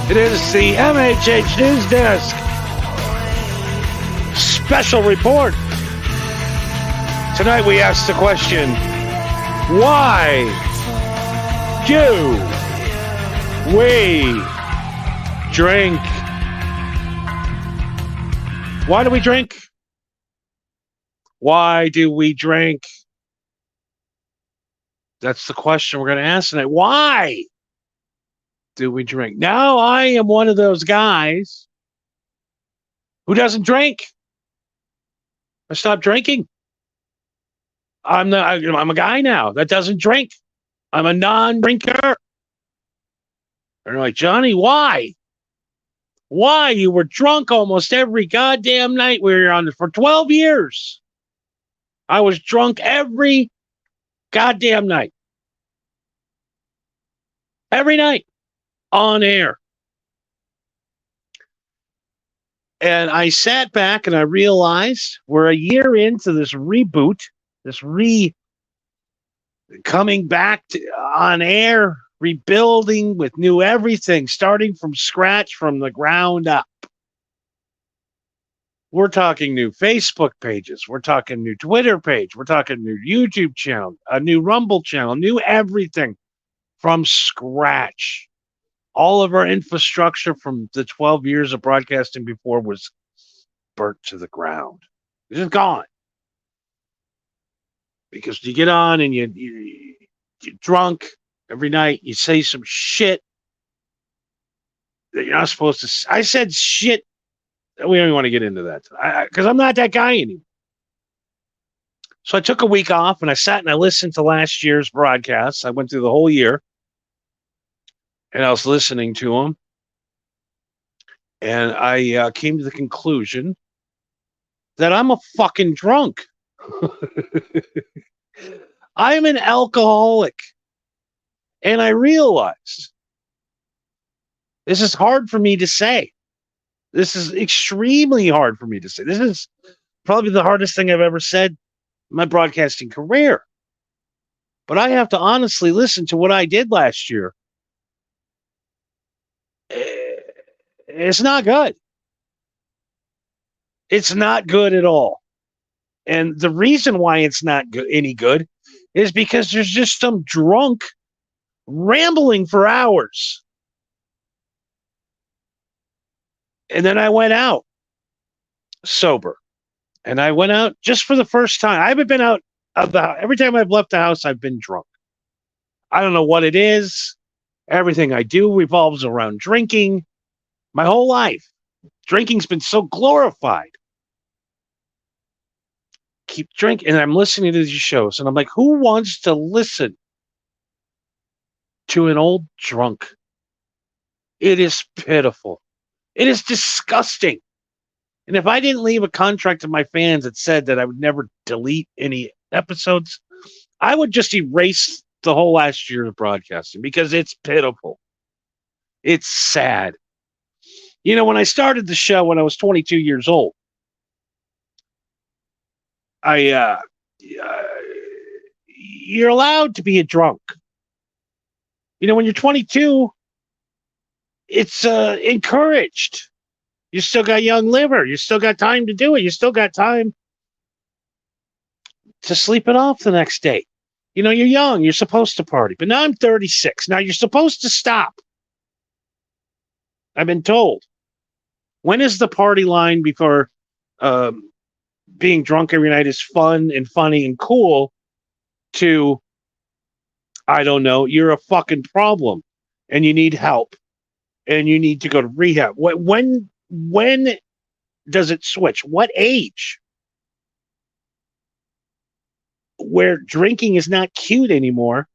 It is the MHH News Desk special report. Tonight we ask the question, why do we drink? Why do we drink? Why do we drink? That's the question we're going to ask tonight. Why do we drink? Now, I am one of those guys who doesn't drink. I stopped drinking. I'm a guy now that doesn't drink. I'm a non-drinker. And they're like, Johnny, why? Why? You were drunk almost every goddamn night we were on for 12 years. I was drunk every goddamn night. Every night. On air. And I sat back and I realized we're a year into this reboot, this coming back on air, rebuilding with new everything, starting from scratch, from the ground up. We're talking new Facebook pages. We're talking new Twitter page. We're talking new YouTube channel, a new Rumble channel, new everything from scratch. All of our infrastructure from the 12 years of broadcasting before was burnt to the ground. It's just gone. Because you get on and you're drunk every night. You say some shit that you're not supposed to. I said shit. We don't even want to get into that. Because I'm not that guy anymore. So I took a week off and I sat and I listened to last year's broadcasts. I went through the whole year. And I was listening to them, and I came to the conclusion that I'm a fucking drunk. I'm an alcoholic. And I realized this is hard for me to say. This is extremely hard for me to say. This is probably the hardest thing I've ever said in my broadcasting career. But I have to honestly listen to what I did last year. It's not good. It's not good at all. And the reason why it's not any good is because there's just some drunk rambling for hours. And then I went out sober. And I went out just for the first time. I haven't been out every time I've left the house, I've been drunk. I don't know what it is. Everything I do revolves around drinking. My whole life, drinking's been so glorified. Keep drinking, and I'm listening to these shows, and I'm like, who wants to listen to an old drunk? It is pitiful. It is disgusting. And if I didn't leave a contract to my fans that said that I would never delete any episodes, I would just erase the whole last year of broadcasting because it's pitiful. It's sad. You know, when I started the show when I was 22 years old, you're allowed to be a drunk. You know, when you're 22, it's encouraged. You still got young liver. You still got time to do it. You still got time to sleep it off the next day. You know, you're young. You're supposed to party. But now I'm 36. Now you're supposed to stop. I've been told. When is the party line before being drunk every night is fun and funny and cool to, I don't know, you're a fucking problem and you need help and you need to go to rehab? When does it switch? What age? Where drinking is not cute anymore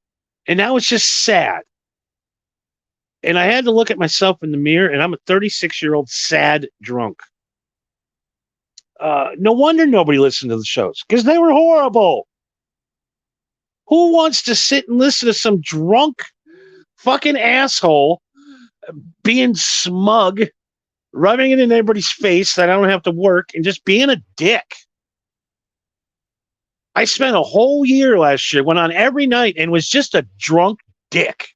and now it's just sad. And I had to look at myself in the mirror, and I'm a 36-year-old sad drunk. No wonder nobody listened to the shows, because they were horrible. Who wants to sit and listen to some drunk fucking asshole being smug, rubbing it in everybody's face that I don't have to work, and just being a dick? I spent a whole year last year, went on every night, and was just a drunk dick.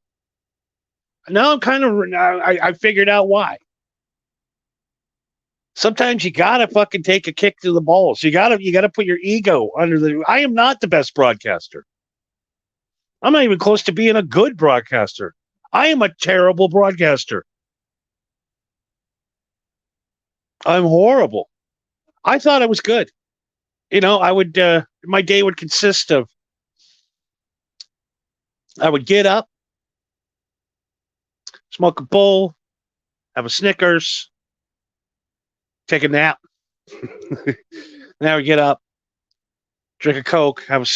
Now I'm kind of, I figured out why. Sometimes you gotta fucking take a kick to the balls. You gotta put your ego under the. I am not the best broadcaster. I'm not even close to being a good broadcaster. I am a terrible broadcaster. I'm horrible. I thought I was good. I would. My day would consist of. I would get up, smoke a bowl, have a Snickers, take a nap. Then I would get up, drink a Coke, have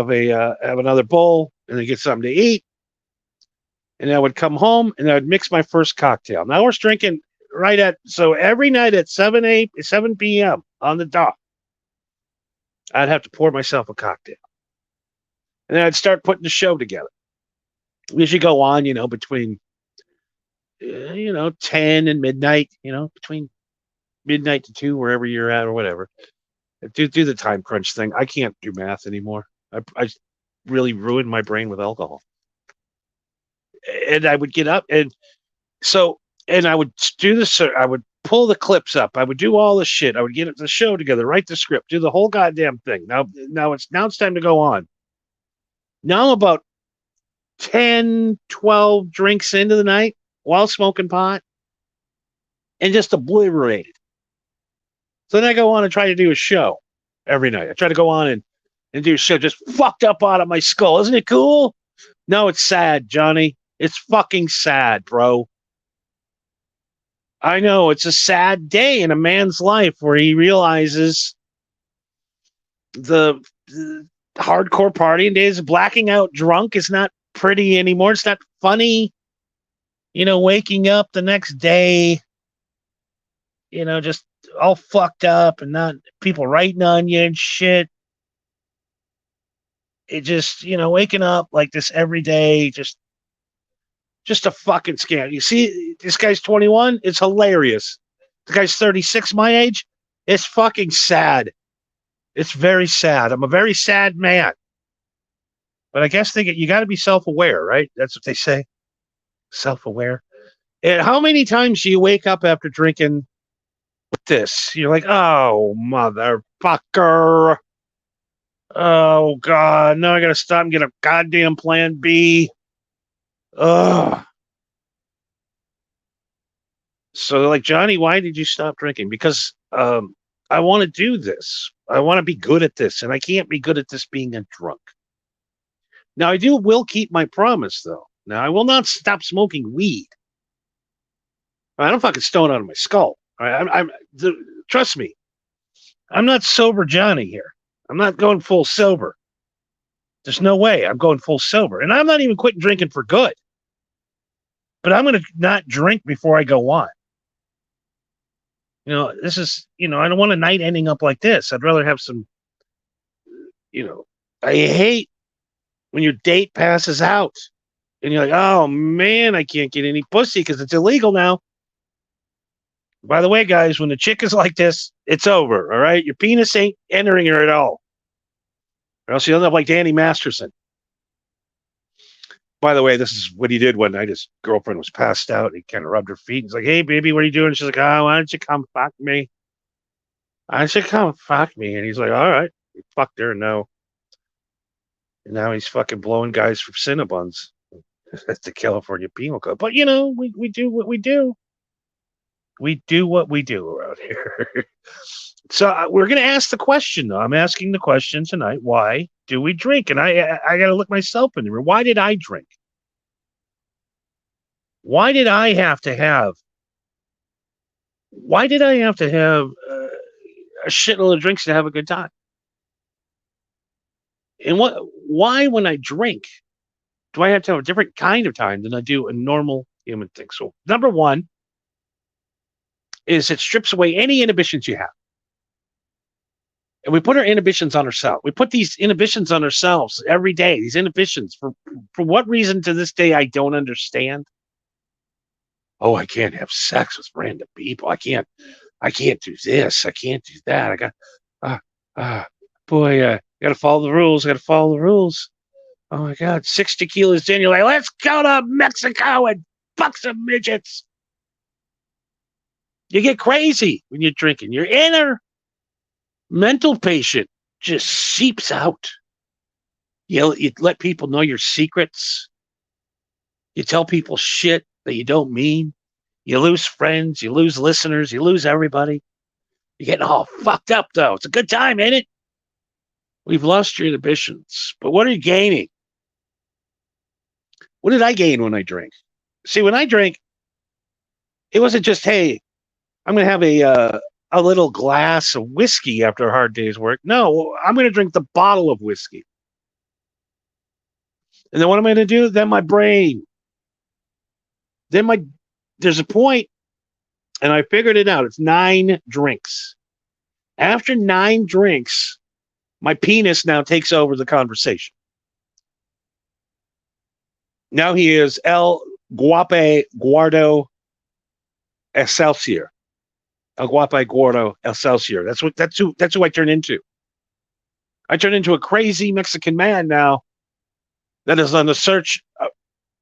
another bowl, and then get something to eat. And I would come home and I would mix my first cocktail. Now we're drinking so every night at 7 p.m. on the dot, I'd have to pour myself a cocktail. And then I'd start putting the show together. We usually go on, between 10 and midnight, between midnight to 2, wherever you're at or whatever. Do the time crunch thing. I can't do math anymore. I really ruined my brain with alcohol. And I would get up and I would do this. I would pull the clips up. I would do all the shit. I would get the show together, write the script, do the whole goddamn thing. Now it's time to go on. Now I'm about 10, 12 drinks into the night while smoking pot and just obliterated. So then I go on and try to do a show every night. I try to go on and do a show just fucked up out of my skull. Isn't it cool? No, it's sad, Johnny. It's fucking sad, bro. I know it's a sad day in a man's life where he realizes the hardcore partying days, blacking out drunk is not pretty anymore. It's not funny. Waking up the next day, just all fucked up and not people writing on you and shit. It just, waking up like this every day, just a fucking scam. You see, this guy's 21. It's hilarious. The guy's 36, my age. It's fucking sad. It's very sad. I'm a very sad man. But I guess you got to be self-aware, right? That's what they say. Self-aware. And how many times do you wake up after drinking this? You're like, oh, motherfucker. Oh, God. Now I got to stop and get a goddamn plan B. Ugh. So, like, Johnny, why did you stop drinking? Because I want to do this. I want to be good at this, and I can't be good at this being a drunk. Now, I will keep my promise, though. Now, I will not stop smoking weed. I don't fucking stone out of my skull. Trust me. I'm not sober Johnny here. I'm not going full sober. There's no way I'm going full sober. And I'm not even quitting drinking for good. But I'm going to not drink before I go on. This is, I don't want a night ending up like this. I'd rather have some, I hate when your date passes out and you're like, oh man, I can't get any pussy because it's illegal now. By the way, guys, when the chick is like this, it's over. All right. Your penis ain't entering her at all. Or else you'll end up like Danny Masterson. By the way, this is what he did one night. His girlfriend was passed out. He kind of rubbed her feet. He's like, hey, baby, what are you doing? She's like, oh, why don't you come fuck me? Why don't you come fuck me? And he's like, all right. He fucked her. No. And now he's fucking blowing guys from Cinnabons. That's the California Penal Code. But, we do what we do. We do what we do around here. So we're going to ask the question, though. I'm asking the question tonight. Why do we drink? And I got to look myself in the mirror. Why did I drink? Why did I have to have a shitload of drinks to have a good time? And why, when I drink, do I have to have a different kind of time than I do a normal human thing? So, number one is it strips away any inhibitions you have. And we put our inhibitions on ourselves. We put these inhibitions on ourselves every day. These inhibitions, for what reason to this day, I don't understand. Oh, I can't have sex with random people. I can't do this. I can't do that. I got, got to follow the rules. I got to follow the rules. Oh my God, 6 tequilas in. You're like, let's go to Mexico and Fuck some midgets. You get crazy when you're drinking. Your inner mental patient just seeps out. You let people know your secrets. You tell people shit that you don't mean. You lose friends. You lose listeners. You lose everybody. You're getting all fucked up, though. It's a good time, ain't it? We've lost your inhibitions. But what are you gaining? What did I gain when I drank? See, when I drank, it wasn't just, hey, I'm going to have a little glass of whiskey after a hard day's work. No, I'm going to drink the bottle of whiskey. And then what am I going to do? Then my brain. There's a point, and I figured it out. It's 9 drinks. After 9 drinks, my penis now takes over the conversation. Now he is El Guape Guardo Excelsior. El Guape Guardo Excelsior. That's who I turn into. I turn into a crazy Mexican man now that is on the search,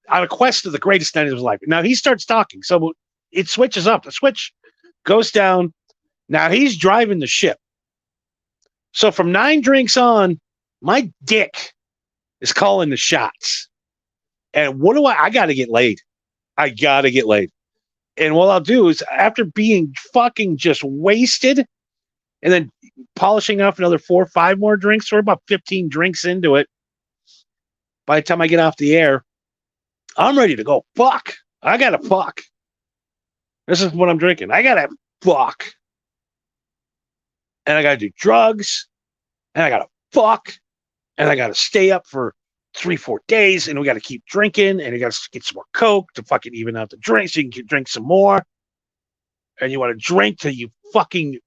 on a quest to the greatest night of his life. Now he starts talking, so it switches up. The switch goes down. Now he's driving the ship. So from 9 drinks on, my dick is calling the shots. And what do I got to get laid. I got to get laid. And what I'll do is, after being fucking just wasted and then polishing off another 4 or 5 more drinks, or about 15 drinks into it, by the time I get off the air, I'm ready to go. Fuck. I got to fuck. This is what I'm drinking. I got to fuck. And I got to do drugs. And I got to fuck. And I got to stay up for 3-4 days, and we got to keep drinking, and you got to get some more Coke to fucking even out the drink so you can drink some more. And you want to drink till you fucking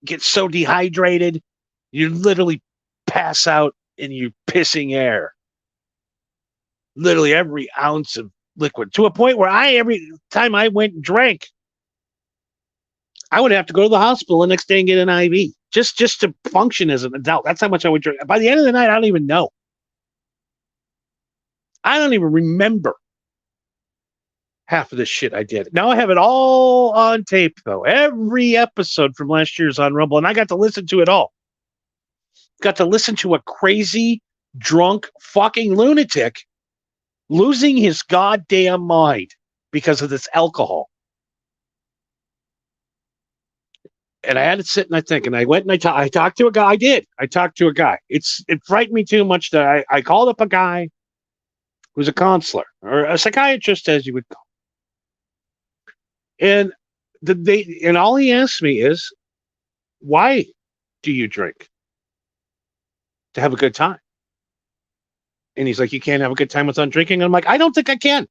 get so dehydrated, you literally pass out and you're pissing air. Literally every ounce of liquid, to a point where every time I went and drank, I would have to go to the hospital the next day and get an IV just to function as an adult. That's how much I would drink. By the end of the night, I don't even know. I don't even remember half of this shit I did. Now I have it all on tape, though. Every episode from last year's on Rumble, and I got to listen to it all. Got to listen to a crazy, drunk, fucking lunatic losing his goddamn mind because of this alcohol. And I had to sit and I think, and I went and I talked to a guy. I talked to a guy. It frightened me too much that I called up a guy who's a counselor or a psychiatrist, as you would call. And all he asked me is, why do you drink? To have a good time. And he's like, you can't have a good time without drinking. And I'm like, I don't think I can.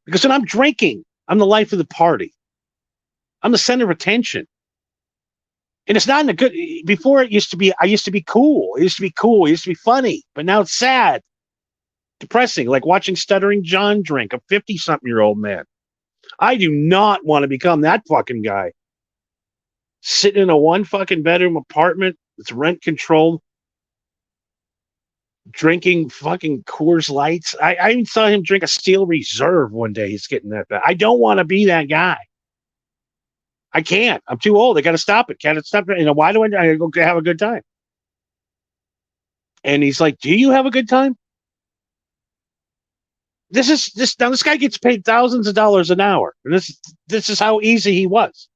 Because when I'm drinking, I'm the life of the party. I'm the center of attention. And it's not in a good, before I used to be cool. It used to be cool. It used to be funny. But now it's sad. Depressing. Like watching Stuttering John drink, a 50-something-year-old man. I do not want to become that fucking guy. Sitting in a 1 fucking bedroom apartment that's rent controlled. Drinking fucking Coors Lights. I even saw him drink a Steel Reserve one day. He's getting that bad. I don't want to be that guy. I can't. I'm too old. I got to stop it. Can't stop it. Why do I go have a good time? And he's like, do you have a good time? Now this guy gets paid thousands of dollars an hour. And this is how easy he was.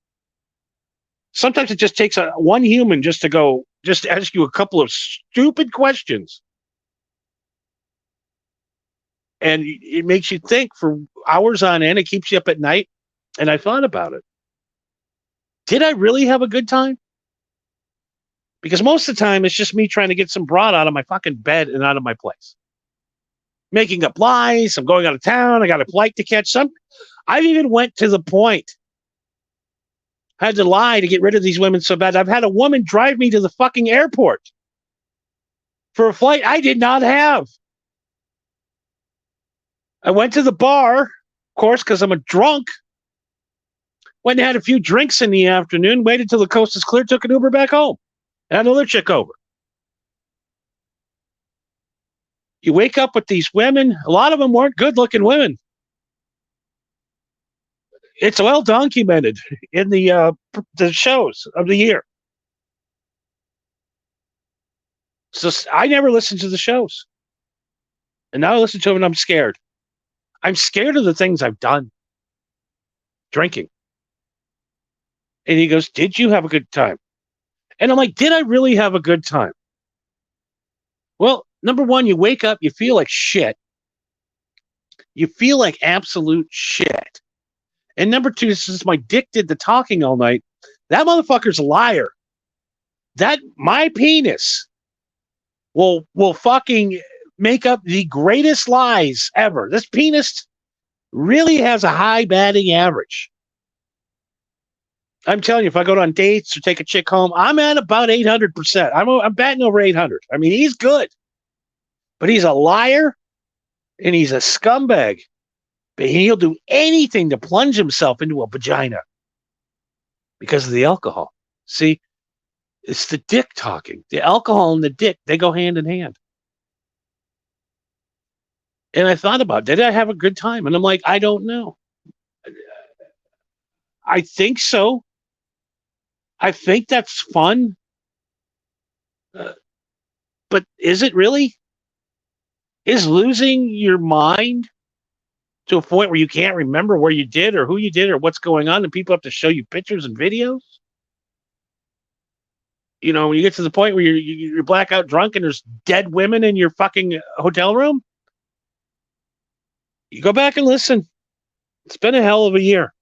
Sometimes it just takes one human just to ask you a couple of stupid questions. And it makes you think for hours on end. It keeps you up at night. And I thought about it. Did I really have a good time? Because most of the time, it's just me trying to get some broad out of my fucking bed and out of my place. Making up lies. I'm going out of town. I got a flight to catch. I even went to the point. I had to lie to get rid of these women so bad. I've had a woman drive me to the fucking airport for a flight I did not have. I went to the bar, of course, because I'm a drunk. Went and had a few drinks in the afternoon, waited till the coast is clear, took an Uber back home. And had another chick over. You wake up with these women. A lot of them weren't good-looking women. It's well documented in the shows of the year. So I never listened to the shows. And now I listen to them and I'm scared. I'm scared of the things I've done. Drinking. And he goes, did you have a good time? And I'm like, did I really have a good time? Well, number one, you wake up, you feel like shit. You feel like absolute shit. And number two, since my dick did the talking all night, that motherfucker's a liar. That my penis will fucking make up the greatest lies ever. This penis really has a high batting average. I'm telling you, if I go on dates or take a chick home, I'm at about 800%. I'm batting over 800. I mean, he's good, but he's a liar and he's a scumbag. But he'll do anything to plunge himself into a vagina because of the alcohol. See, it's the dick talking. The alcohol and the dick, they go hand in hand. And I thought about, did I have a good time? And I'm like, I don't know. I think so. I think that's fun. But is it really? Is losing your mind to a point where you can't remember where you did or who you did or what's going on and people have to show you pictures and videos? You know, when you get to the point where you're blackout drunk and there's dead women in your fucking hotel room, you go back and listen. It's been a hell of a year.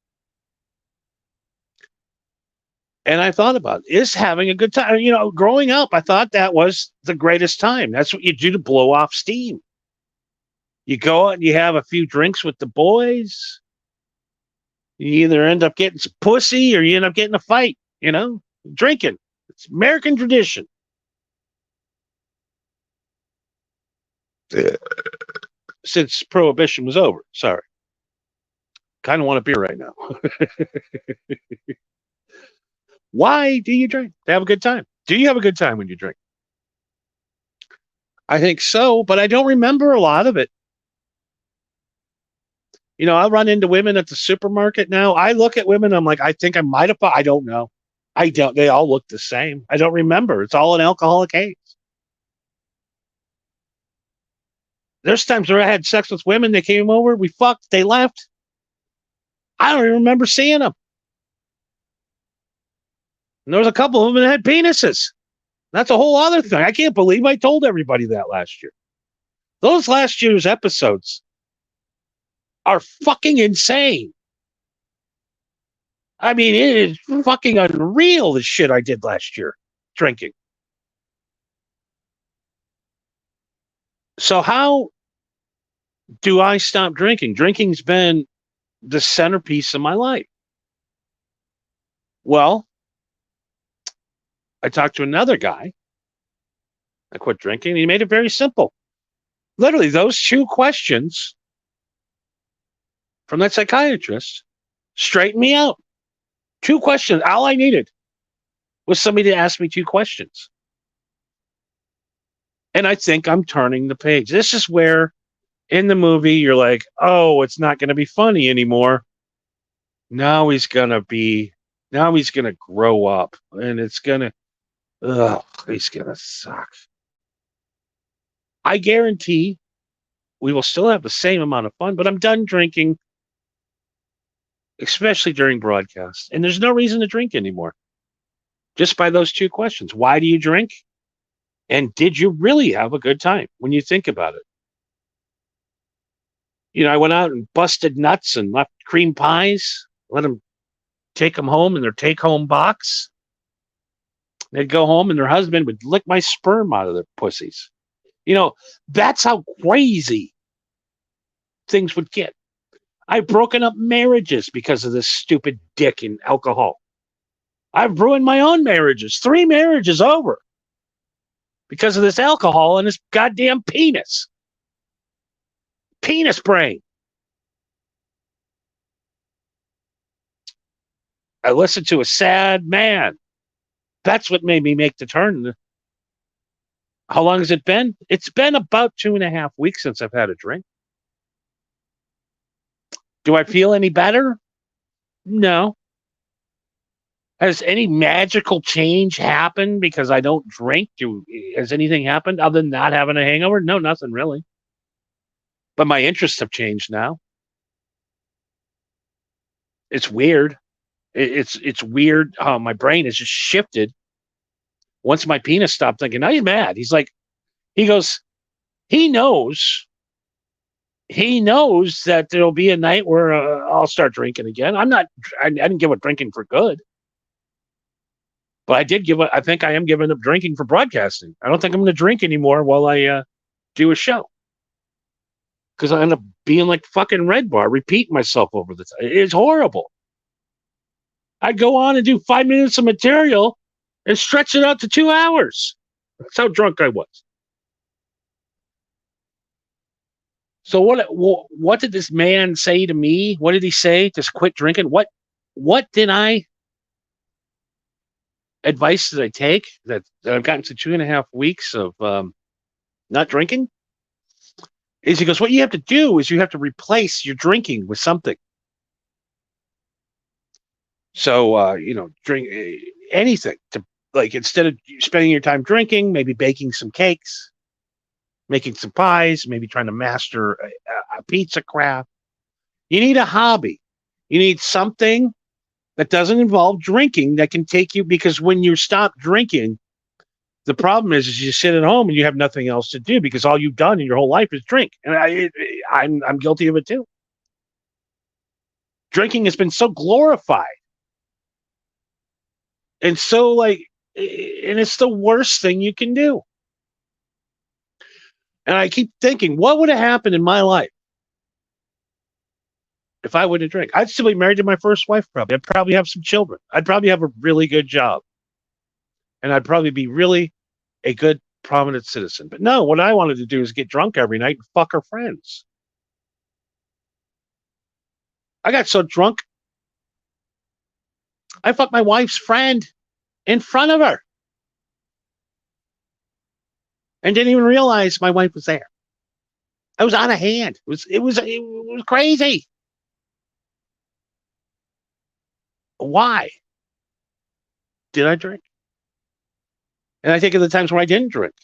And I thought about, is having a good time. You know, growing up, I thought that was the greatest time. That's what you do to blow off steam. You go out and you have a few drinks with the boys. You either end up getting some pussy or you end up getting a fight, you know, drinking. It's American tradition. Since Prohibition was over. Sorry. Kind of want a beer right now. Why do you drink? To have a good time. Do you have a good time when you drink? I think so, but I don't remember a lot of it. You know, I run into women at the supermarket now. I look at women, I'm like, I think I might have, I don't know. I don't, they all look the same. I don't remember. It's all an alcoholic haze. There's times where I had sex with women, they came over, we fucked, they left. I don't even remember seeing them. And there was a couple of them that had penises. That's a whole other thing. I can't believe I told everybody that last year. Those last year's episodes are fucking insane. I mean, it is fucking unreal, the shit I did last year drinking. So how do I stop drinking? Drinking's been the centerpiece of my life. Well, I talked to another guy. I quit drinking. He made it very simple. Literally, those two questions from that psychiatrist straightened me out. Two questions. All I needed was somebody to ask me two questions. And I think I'm turning the page. This is where in the movie you're like, oh, it's not going to be funny anymore. Now he's going to grow up and he's going to suck. I guarantee we will still have the same amount of fun, but I'm done drinking, especially during broadcasts. And there's no reason to drink anymore. Just by those two questions. Why do you drink? And did you really have a good time when you think about it? You know, I went out and busted nuts and left cream pies, let them take them home in their take-home box. They'd go home and their husband would lick my sperm out of their pussies. You know, that's how crazy things would get. I've broken up marriages because of this stupid dick and alcohol. I've ruined my own marriages. 3 marriages over because of this alcohol and this goddamn penis. Penis brain. I listened to a sad man. That's what made me make the turn. How long has it been? It's been about 2.5 weeks since I've had a drink. Do I feel any better? No. Has any magical change happened because I don't drink? Has anything happened other than not having a hangover? No, nothing really. But my interests have changed now. It's weird. It's weird how my brain has just shifted. Once my penis stopped thinking, now you're mad. He goes, he knows that there'll be a night where I'll start drinking again. I didn't give up drinking for good. But I think I am giving up drinking for broadcasting. I don't think I'm going to drink anymore while I do a show. Because I end up being like fucking Red Bar, repeating myself over the time. It's horrible. I'd go on and do 5 minutes of material and stretch it out to 2 hours. That's how drunk I was. So what did this man say to me? What did he say? Just quit drinking? What advice did I take that I've gotten to 2.5 weeks of not drinking? Is he goes, what you have to do is you have to replace your drinking with something. So drink anything to, like, instead of spending your time drinking, maybe baking some cakes, making some pies, maybe trying to master a pizza craft. You need a hobby. You need something that doesn't involve drinking that can take you, because when you stop drinking, the problem is you sit at home and you have nothing else to do because all you've done in your whole life is drink. And I'm guilty of it too. Drinking has been so glorified. And so and it's the worst thing you can do. And I keep thinking, what would have happened in my life if I wouldn't drink? I'd still be married to my first wife, probably. I'd probably have some children. I'd probably have a really good job. And I'd probably be really a good, prominent citizen. But no, what I wanted to do is get drunk every night and fuck her friends. I got so drunk, I fucked my wife's friend in front of her. And didn't even realize my wife was there. I was out of hand. It was crazy. Why did I drink? And I think of the times where I didn't drink.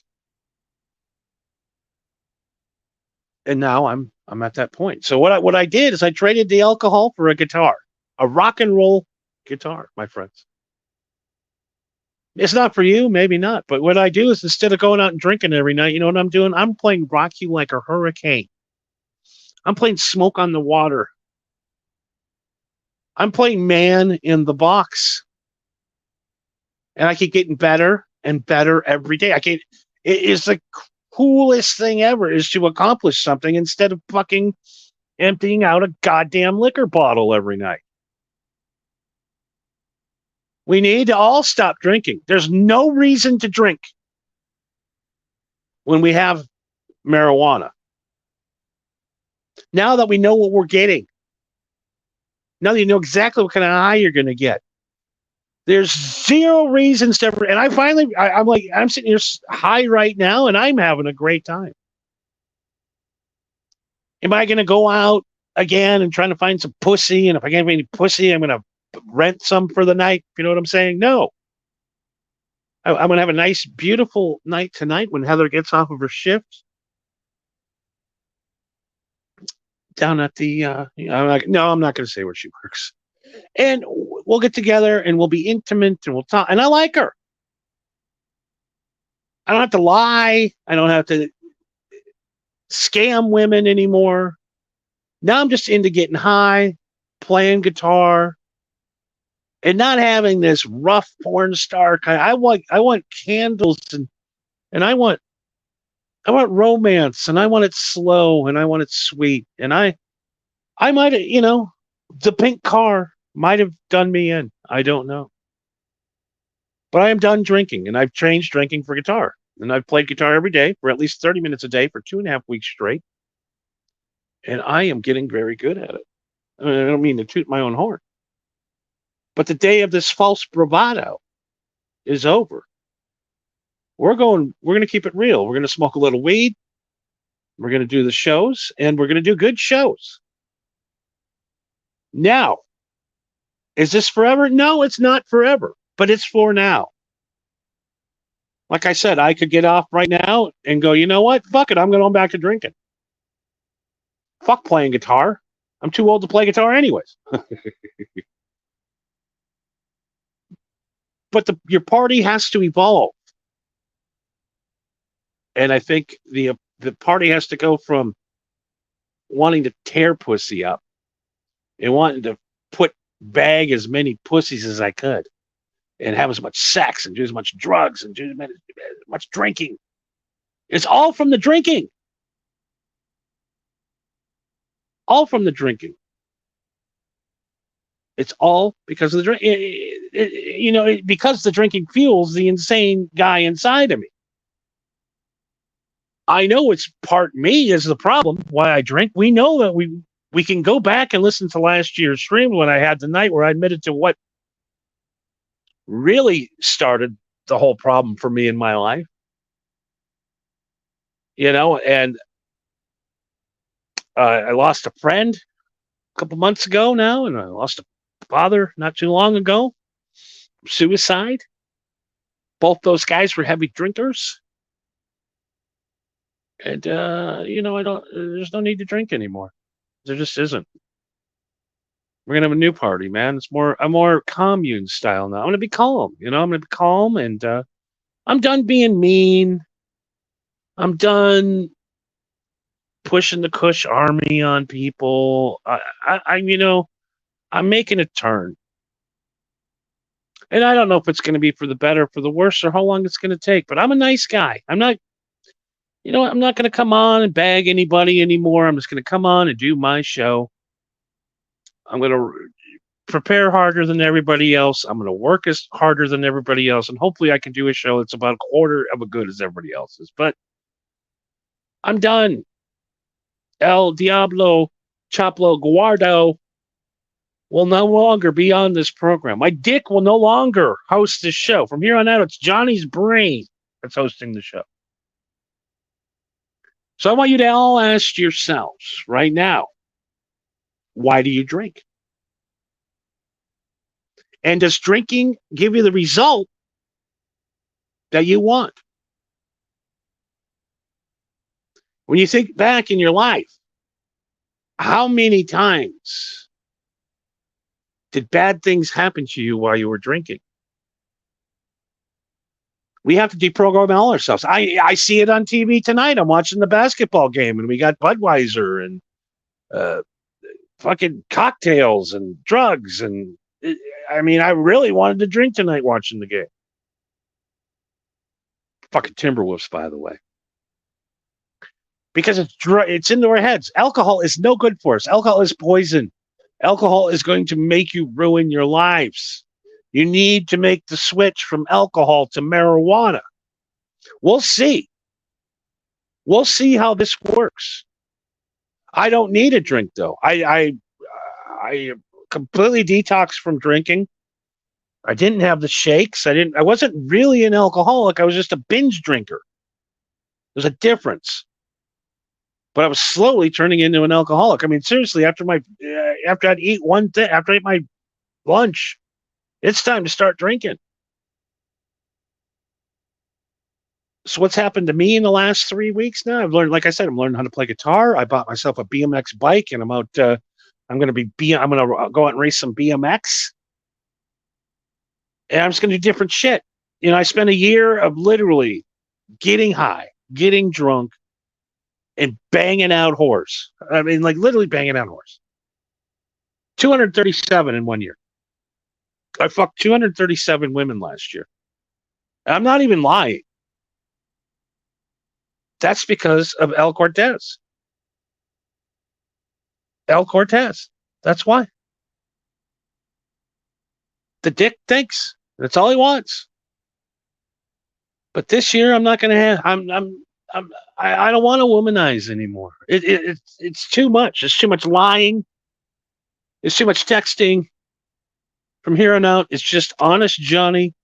And now I'm at that point. So what I did is I traded the alcohol for a guitar, a rock and roll guitar, my friends. It's not for you, maybe not. But what I do is, instead of going out and drinking every night, you know what I'm doing? I'm playing Rock You Like a Hurricane. I'm playing Smoke on the Water. I'm playing Man in the Box. And I keep getting better and better every day. It is the coolest thing ever, is to accomplish something instead of fucking emptying out a goddamn liquor bottle every night. We need to all stop drinking. There's no reason to drink when we have marijuana. Now that we know what we're getting, now that you know exactly what kind of high you're going to get, there's zero reasons to ever. And I'm sitting here high right now, and I'm having a great time. Am I going to go out again and trying to find some pussy? And if I can't find any pussy, I'm going to rent some for the night. You know what I'm saying? No. I'm going to have a nice, beautiful night tonight when Heather gets off of her shift. Down at the, I'm not going to say where she works. And we'll get together and we'll be intimate and we'll talk. And I like her. I don't have to lie. I don't have to scam women anymore. Now I'm just into getting high, playing guitar, and not having this rough porn star kind. I want candles and I want romance, and I want it slow, and I want it sweet. And I might have, the pink car might have done me in. I don't know. But I am done drinking, and I've changed drinking for guitar. And I've played guitar every day for at least 30 minutes a day for 2.5 weeks straight. And I am getting very good at it. I don't mean to toot my own horn. But the day of this false bravado is over. We're going to keep it real. We're going to smoke a little weed. We're going to do the shows, and we're going to do good shows. Now, is this forever? No, it's not forever, but it's for now. Like I said, I could get off right now and go, you know what? Fuck it. I'm going back to drinking. Fuck playing guitar. I'm too old to play guitar anyways. But your party has to evolve. And I think the party has to go from wanting to tear pussy up and wanting to bag as many pussies as I could and have as much sex and do as much drugs and do as much drinking. It's all from the drinking. All from the drinking. It's all because of the drink. Because the drinking fuels the insane guy inside of me. I know it's part me is the problem why I drink. We know that we can go back and listen to last year's stream when I had the night where I admitted to what really started the whole problem for me in my life. And I lost a friend a couple months ago now, and I lost a father not too long ago. Suicide. Both those guys were heavy drinkers. And, there's no need to drink anymore. There just isn't. We're going to have a new party, man. It's a more commune style now. I'm going to be calm. I'm going to be calm, and I'm done being mean. I'm done pushing the Kush army on people. I'm making a turn. And I don't know if it's going to be for the better or for the worse or how long it's going to take, but I'm a nice guy. I'm not going to come on and bag anybody anymore. I'm just going to come on and do my show. I'm going to prepare harder than everybody else. I'm going to work harder than everybody else. And hopefully I can do a show that's about a quarter of as good as everybody else's. But I'm done. El Diablo Chaplo Guardo will no longer be on this program. My dick will no longer host this show. From here on out, it's Johnny's brain that's hosting the show. So I want you to all ask yourselves right now, why do you drink? And does drinking give you the result that you want? When you think back in your life, how many times did bad things happen to you while you were drinking? We have to deprogram all ourselves. I see it on TV tonight. I'm watching the basketball game, and we got Budweiser and fucking cocktails and drugs. And I really wanted to drink tonight watching the game. Fucking Timberwolves, by the way. Because it's into our heads. Alcohol is no good for us. Alcohol is poison. Alcohol is going to make you ruin your lives. You need to make the switch from alcohol to marijuana. We'll see. We'll see how this works. I don't need a drink, though. I completely detoxed from drinking. I didn't have the shakes. I wasn't really an alcoholic. I was just a binge drinker. There's a difference. But I was slowly turning into an alcoholic. Seriously, after I'd eat one thing, after I ate my lunch, it's time to start drinking. So what's happened to me in the last 3 weeks now? I've learned, like I said, I'm learning how to play guitar. I bought myself a BMX bike, and I'm going to go out and race some BMX. And I'm just going to do different shit. I spent a year of literally getting high, getting drunk, and banging out whores. Literally banging out whores. 237 in 1 year. I fucked 237 women last year. I'm not even lying. That's because of El Cortez. El Cortez. That's why. The dick thinks. That's all he wants. But this year, I'm not going to have. I don't want to womanize anymore. It's too much. It's too much lying. It's too much texting. From here on out, it's just honest Johnny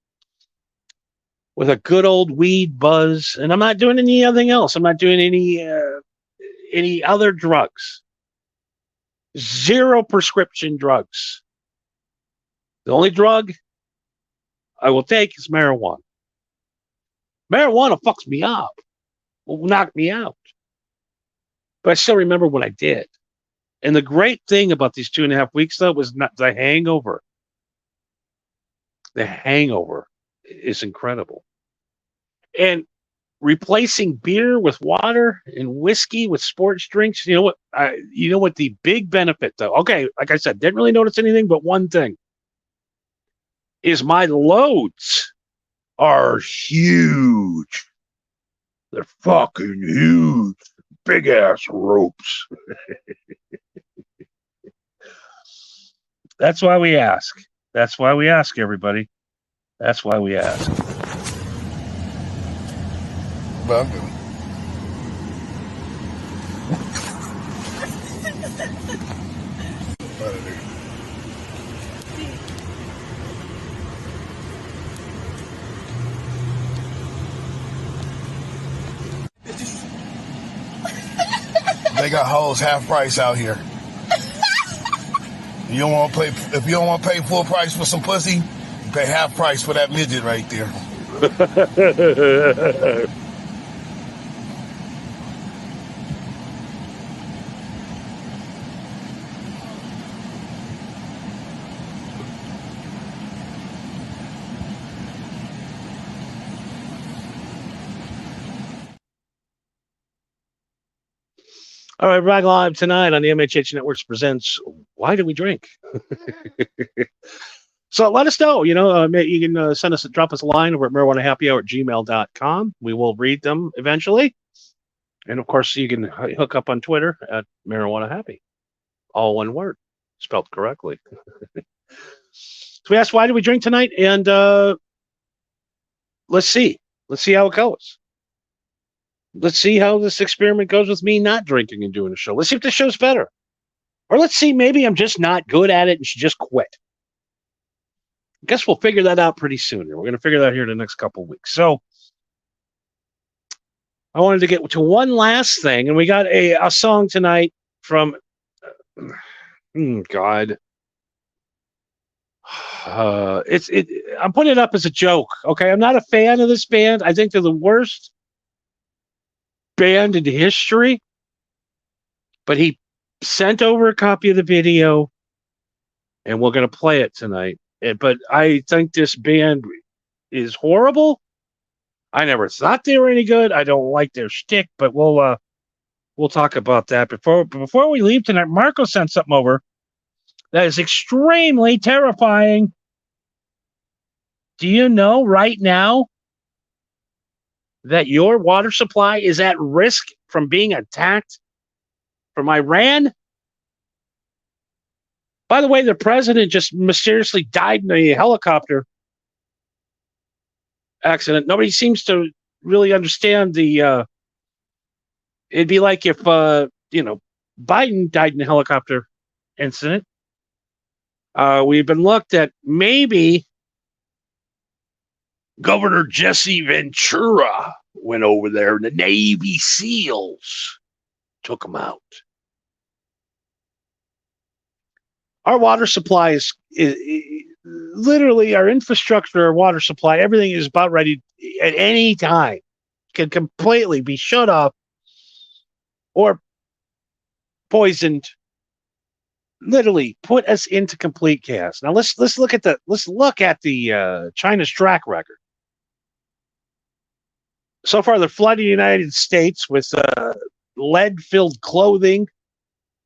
with a good old weed buzz, and I'm not doing anything else. I'm not doing any other drugs. Zero prescription drugs. The only drug I will take is marijuana. Marijuana fucks me up, will knock me out. But I still remember what I did. And the great thing about these 2.5 weeks, though, was not the hangover. The hangover is incredible. And replacing beer with water and whiskey with sports drinks, you know what? You know what the big benefit, though? Okay, like I said, didn't really notice anything, but one thing is my loads are huge. They're fucking huge. Big ass ropes. That's why we ask. That's why we ask, everybody. That's why we ask. Well, they got hoes half price out here. You don't want to pay if you don't want to pay full price for some pussy, you pay half price for that midget right there. All right, Rag Live tonight on the MHH Networks presents Why Do We Drink? So let us know. You know, you can drop us a line over at marijuanahappyhour@gmail.com. We will read them eventually. And of course, you can hook up on Twitter at Marijuana Happy. All one word, spelled correctly. So we asked, why do we drink tonight? And let's see. Let's see how it goes. Let's see how this experiment goes with me not drinking and doing a show. Let's see if the show's better. Or let's see, maybe I'm just not good at it and should just quit. I guess we'll figure that out pretty soon. We're going to figure that out here in the next couple of weeks. So I wanted to get to one last thing, and we got a song tonight from God. I'm putting it up as a joke. Okay, I'm not a fan of this band. I think they're the worst band in history. But he sent over a copy of the video, and we're going to play it tonight. But I think this band is horrible. I never thought they were any good. I don't like their shtick, but we'll talk about that before we leave tonight. Marco sent something over that is extremely terrifying. Do you know right now that your water supply is at risk from being attacked from Iran? By the way, the president just mysteriously died in a helicopter accident. Nobody seems to really understand the. It'd be like if Biden died in a helicopter incident. We've been looked at. Maybe Governor Jesse Ventura went over there, and the Navy SEALs took him out. Our water supply is literally our infrastructure, our water supply, everything is about ready at any time. Can completely be shut off or poisoned. Literally put us into complete chaos. Now let's look at the China's track record. So far, they're flooding the United States with lead-filled clothing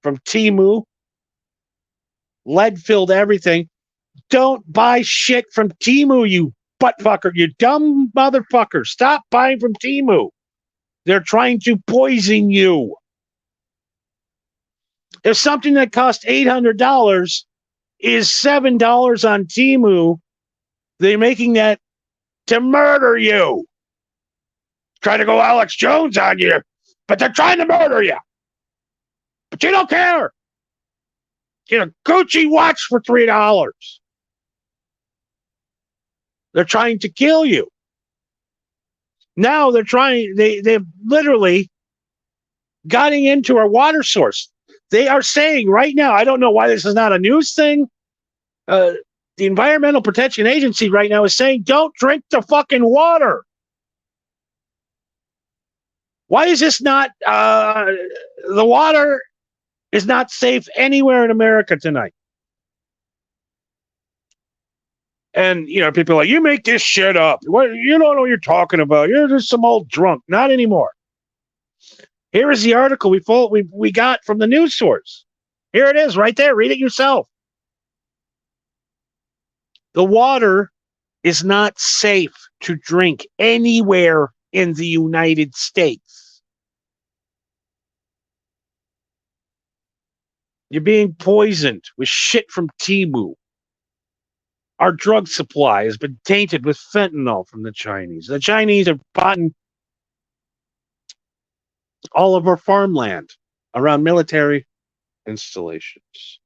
from Temu. Lead-filled everything. Don't buy shit from Temu, you buttfucker. You dumb motherfucker. Stop buying from Temu. They're trying to poison you. If something that costs $800 is $7 on Temu, they're making that to murder you. Trying to go Alex Jones on you, but they're trying to murder you. But you don't care. Get a Gucci watch for $3. They're trying to kill you. Now they've literally gotten into our water source. They are saying right now, I don't know why this is not a news thing. The Environmental Protection Agency right now is saying, don't drink the fucking water. Why is this not, the water is not safe anywhere in America tonight? And, people are like, you make this shit up. What, you don't know what you're talking about. You're just some old drunk. Not anymore. Here is the article we got from the news source. Here it is right there. Read it yourself. The water is not safe to drink anywhere in the United States. You're being poisoned with shit from Temu. Our drug supply has been tainted with fentanyl from the Chinese. The Chinese have bought all of our farmland around military installations.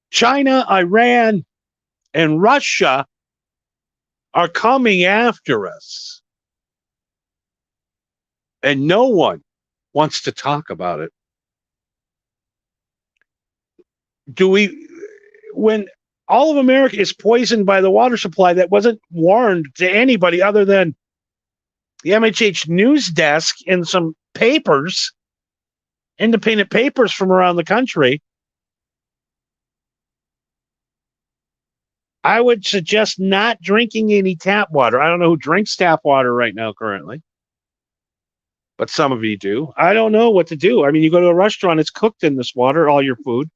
China, Iran, and Russia are coming after us. And no one wants to talk about it. When all of America is poisoned by the water supply that wasn't warned to anybody other than the MHH news desk and some papers, independent papers from around the country, I would suggest not drinking any tap water. I don't know who drinks tap water right now currently, but some of you do. I don't know what to do. I mean, you go to a restaurant, it's cooked in this water, all your food.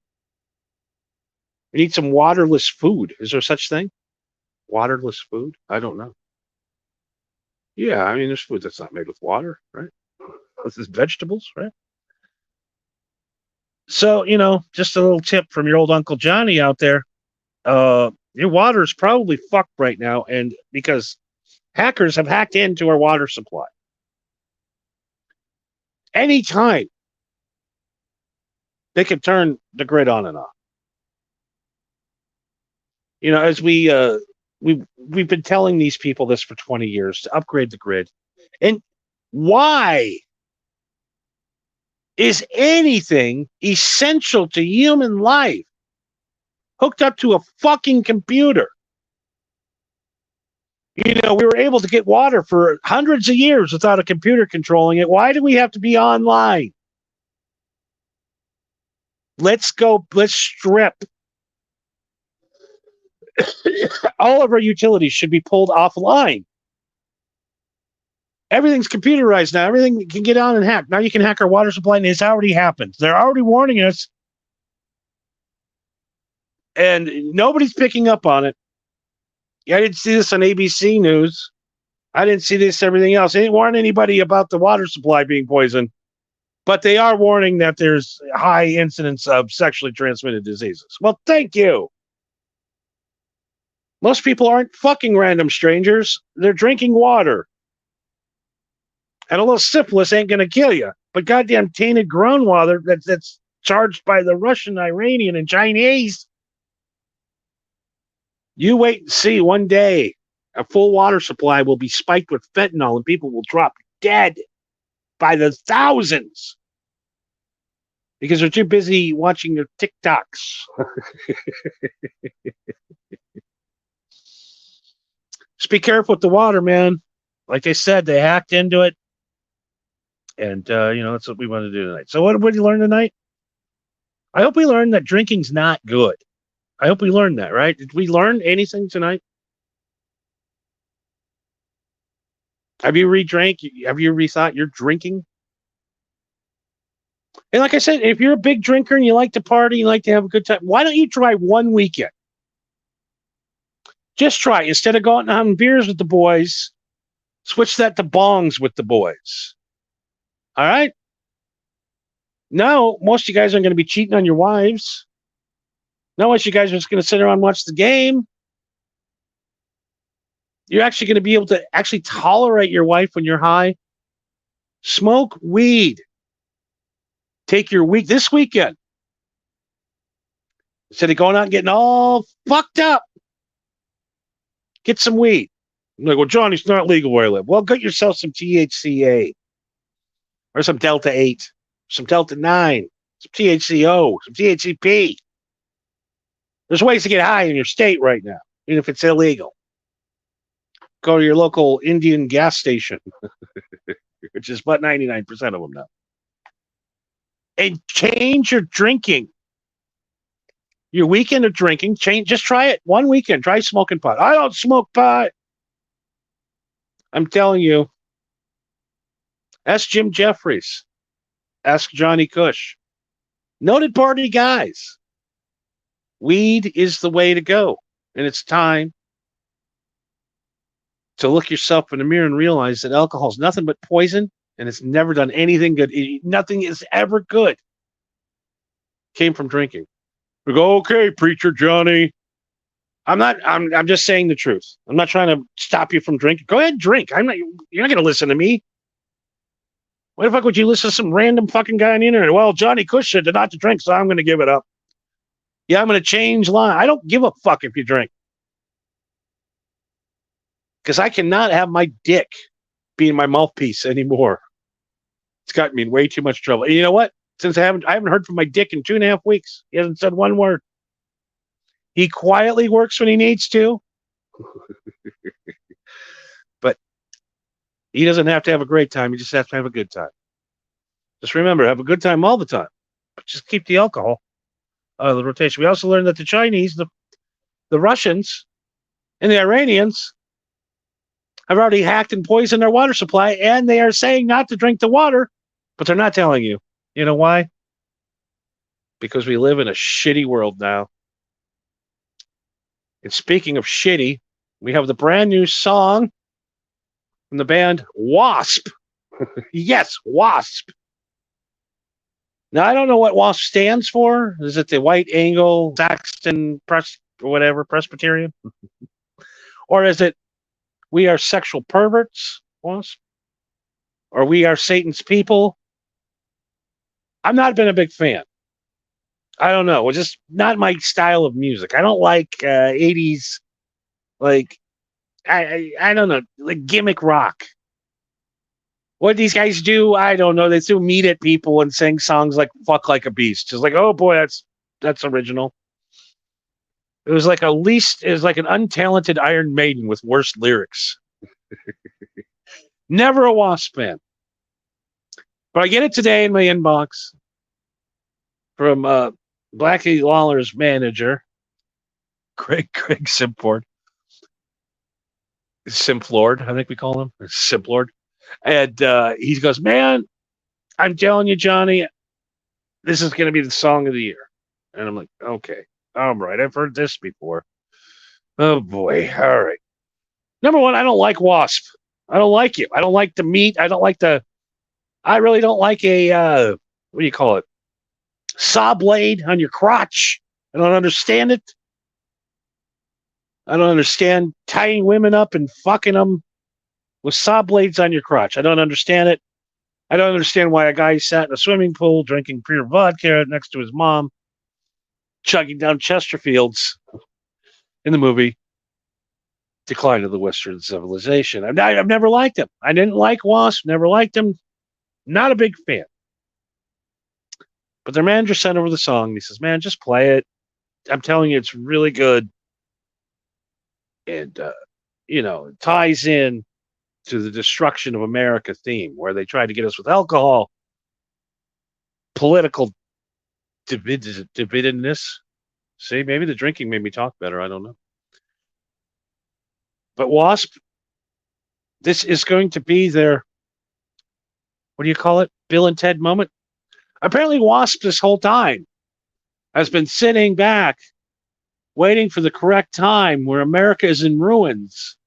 You need some waterless food. Is there such thing? Waterless food? I don't know. Yeah, I mean, there's food that's not made with water, right? This is vegetables, right? So, just a little tip from your old Uncle Johnny out there. Your water is probably fucked right now, and because hackers have hacked into our water supply. Anytime they can turn the grid on and off. As we've been telling these people this for 20 years to upgrade the grid. And why is anything essential to human life hooked up to a fucking computer? We were able to get water for hundreds of years without a computer controlling it. Why do we have to be online? Let's strip. All of our utilities should be pulled offline. Everything's computerized now. Everything can get on and hack. Now you can hack our water supply, and it's already happened. They're already warning us. And nobody's picking up on it. I didn't see this on ABC News. I didn't see this everything else. They didn't warn anybody about the water supply being poisoned. But they are warning that there's high incidence of sexually transmitted diseases. Well, thank you. Most people aren't fucking random strangers. They're drinking water. And a little syphilis ain't going to kill you. But goddamn tainted groundwater that's charged by the Russian, Iranian, and Chinese. You wait and see. One day, a full water supply will be spiked with fentanyl and people will drop dead by the thousands. Because they're too busy watching their TikToks. Just be careful with the water, man. Like I said, they hacked into it. And, that's what we want to do tonight. So what did you learn tonight? I hope we learned that drinking's not good. I hope we learned that, right? Did we learn anything tonight? Have you re-drank? Have you rethought your drinking? And like I said, if you're a big drinker and you like to party, you like to have a good time, why don't you try one weekend? Just try. Instead of going and having beers with the boys, switch that to bongs with the boys. All right? No, most of you guys aren't going to be cheating on your wives. No, most of you guys are just going to sit around and watch the game. You're actually going to be able to actually tolerate your wife when you're high. Smoke weed. Take your week this weekend. Instead of going out and getting all fucked up, get some weed. I'm like, well, Johnny, it's not legal where I live. Well, get yourself some THCA or some Delta 8, some Delta 9, some THCO, some THCP. There's ways to get high in your state right now, even if it's illegal. Go to your local Indian gas station, which is about 99% of them now. And change your drinking. Your weekend of drinking, just try it. One weekend, try smoking pot. I don't smoke pot. I'm telling you. Ask Jim Jeffries. Ask Johnny Cush. Noted party guys. Weed is the way to go. And it's time to look yourself in the mirror and realize that alcohol is nothing but poison and it's never done anything good. Nothing is ever good. Came from drinking. We go, okay, preacher Johnny. I'm just saying the truth. I'm not trying to stop you from drinking. Go ahead and drink. You're not going to listen to me. Why the fuck would you listen to some random fucking guy on the internet? Well, Johnny Cush said not to drink, so I'm going to give it up. Yeah, I'm going to change line. I don't give a fuck if you drink. Because I cannot have my dick being my mouthpiece anymore. It's gotten me in way too much trouble. And you know what? Since I haven't heard from my dick in 2.5 weeks. He hasn't said one word. He quietly works when he needs to. But he doesn't have to have a great time. He just has to have a good time. Just remember, have a good time all the time. But just keep the alcohol out of the rotation. We also learned that the Chinese, the Russians, and the Iranians have already hacked and poisoned their water supply, and they are saying not to drink the water, but they're not telling you. You know why? Because we live in a shitty world now. And speaking of shitty, we have the brand new song from the band Wasp. Yes, Wasp. Now, I don't know what WASP stands for. Is it the White Angle Saxon Presbyterian? Or is it we are sexual perverts, WASP? Or we are Satan's people? I've not been a big fan. I don't know. It's just not my style of music. I don't like 80s, like, I don't know, like gimmick rock. What these guys do, I don't know. They throw meat at people and sing songs like "Fuck Like a Beast." Just like, oh boy, that's original. It was like an untalented Iron Maiden with worse lyrics. Never a Wasp fan. But I get it today in my inbox from Blackie Lawler's manager, Craig Simplord. Simplord, I think we call him. Simplord. And he goes, man, I'm telling you, Johnny, this is going to be the song of the year. And I'm like, okay, all right. I've heard this before. Oh, boy. All right. Number one, I don't like Wasp. I don't like you. I don't like the meat. I really don't like a, what do you call it? Saw blade on your crotch. I don't understand it. I don't understand tying women up and fucking them with saw blades on your crotch. I don't understand it. I don't understand why a guy sat in a swimming pool drinking pure vodka next to his mom, chugging down Chesterfields in the movie Decline of the Western Civilization. I've never liked him. I didn't like Wasp. Never liked him. Not a big fan. But their manager sent over the song. And he says, man, just play it. I'm telling you, it's really good. And, it ties in to the destruction of America theme, where they tried to get us with alcohol, political dividedness. See, maybe the drinking made me talk better. I don't know. But Wasp, this is going to be their, what do you call it? Bill and Ted moment. Apparently Wasp this whole time has been sitting back, waiting for the correct time where America is in ruins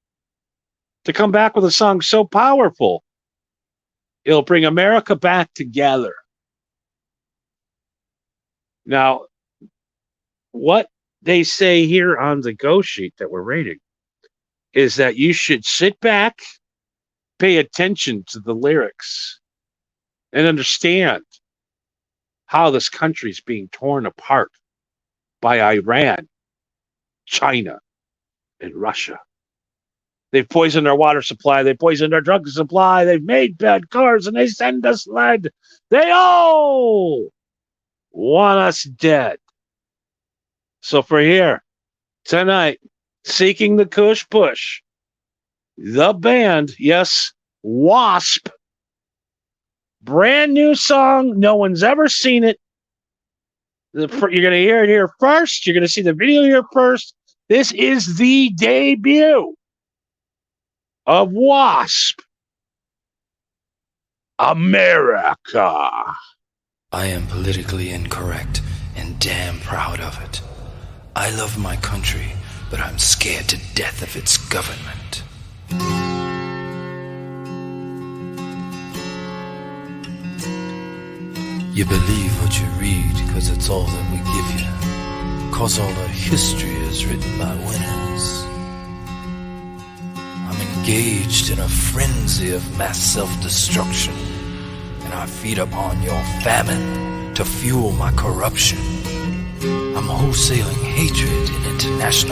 to come back with a song so powerful, it'll bring America back together. Now, what they say here on the go sheet that we're rating is that you should sit back, pay attention to the lyrics, and understand how this country is being torn apart by Iran, China, and Russia. They've poisoned our water supply. They poisoned our drug supply. They've made bad cars, and they send us lead. They all want us dead. So for here, tonight, Seeking the Kush Push, the band, yes, Wasp, brand new song. No one's ever seen it. You're going to hear it here first. You're going to see the video here first. This is the debut of Wasp, America. I am politically incorrect and damn proud of it. I love my country, but I'm scared to death of its government. You believe what you read, cause it's all that we give you. Cause all our history is written by winners. I'm engaged in a frenzy of mass self-destruction, and I feed upon your famine to fuel my corruption. I'm wholesaling hatred in international